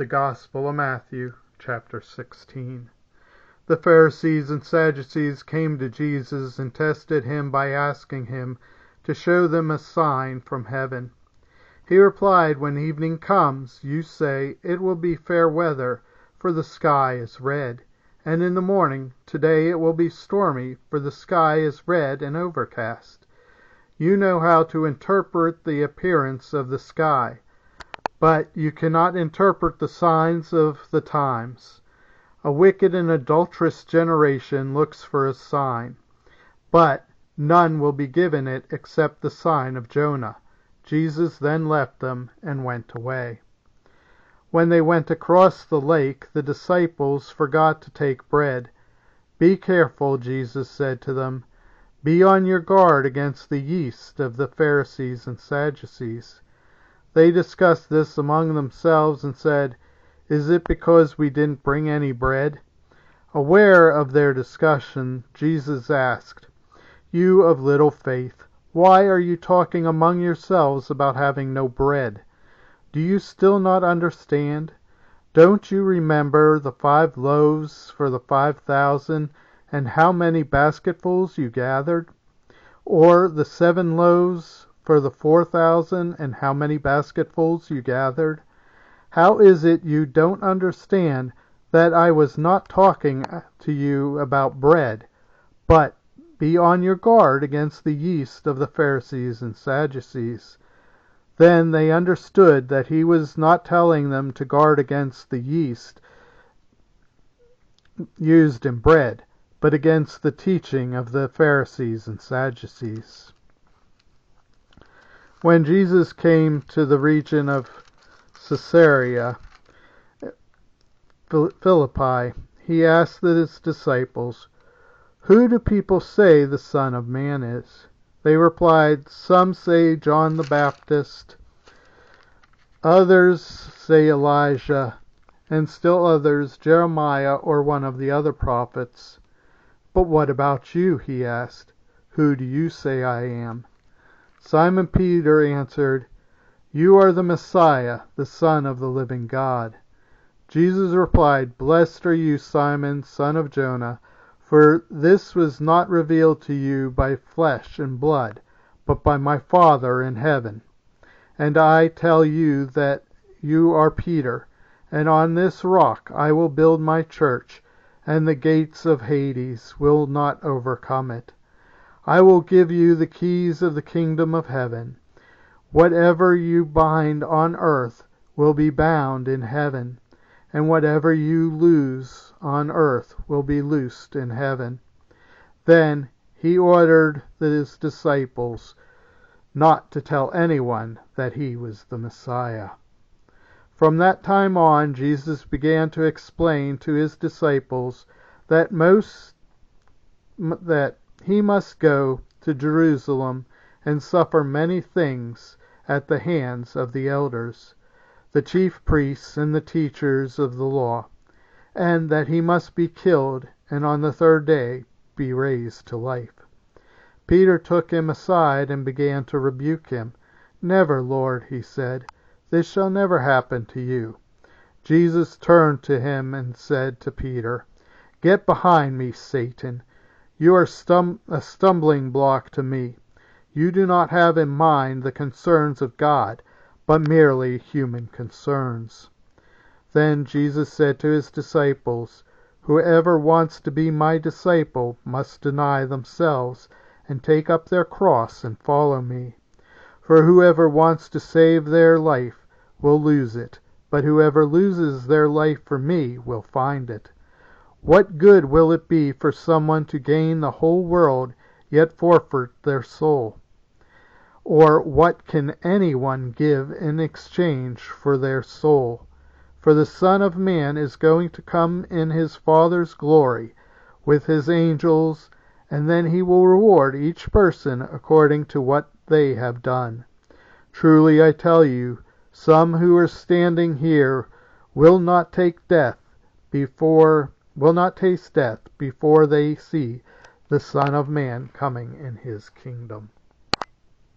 The Gospel of Mathew, chapter 16. The Pharisees and Sadducees came to Jesus and tested him by asking him to show them a sign from heaven. He replied, "When evening comes, you say, 'It will be fair weather, for the sky is red.' And in the morning, 'Today it will be stormy, for the sky is red and overcast.' You know how to interpret the appearance of the sky, but you cannot interpret the signs of the times. A wicked and adulterous generation looks for a sign, but none will be given it except the sign of Jonah." Jesus then left them and went away. When they went across the lake, the disciples forgot to take bread. "Be careful," Jesus said to them. "Be on your guard against the yeast of the Pharisees and Sadducees." They discussed this among themselves and said, "Is it because we didn't bring any bread?" Aware of their discussion, Jesus asked, "You of little faith, why are you talking among yourselves about having no bread? Do you still not understand? Don't you remember the 5 loaves for the 5,000 and how many basketfuls you gathered? Or the 7 loaves for the 4,000 and how many basketfuls you gathered? How is it you don't understand that I was not talking to you about bread, but be on your guard against the yeast of the Pharisees and Sadducees?" Then they understood that he was not telling them to guard against the yeast used in bread, but against the teaching of the Pharisees and Sadducees. When Jesus came to the region of Caesarea Philippi, he asked his disciples, "Who do people say the Son of Man is?" They replied, "Some say John the Baptist, others say Elijah, and still others Jeremiah or one of the other prophets." "But what about you?" he asked. "Who do you say I am?" Simon Peter answered, "You are the Messiah, the Son of the living God." Jesus replied, "Blessed are you, Simon, son of Jonah, for this was not revealed to you by flesh and blood, but by my Father in heaven. And I tell you that you are Peter, and on this rock I will build my church, and the gates of Hades will not overcome it. I will give you the keys of the kingdom of heaven. Whatever you bind on earth will be bound in heaven, and whatever you loose on earth will be loosed in heaven." Then he ordered his disciples not to tell anyone that he was the Messiah. From that time on, Jesus began to explain to his disciples that he must go to Jerusalem and suffer many things at the hands of the elders, the chief priests, and the teachers of the law, and that he must be killed and on the 3rd day be raised to life. Peter took him aside and began to rebuke him. "Never, Lord," he said, "this shall never happen to you." Jesus turned to him and said to Peter, "Get behind me, Satan. You are a stumbling block to me. You do not have in mind the concerns of God, but merely human concerns." Then Jesus said to his disciples, "Whoever wants to be my disciple must deny themselves and take up their cross and follow me. For whoever wants to save their life will lose it, but whoever loses their life for me will find it. What good will it be for someone to gain the whole world yet forfeit their soul? Or what can anyone give in exchange for their soul? For the Son of Man is going to come in his Father's glory with his angels, and then he will reward each person according to what they have done. Truly I tell you, some who are standing here will not taste death before they see the Son of Man coming in his kingdom."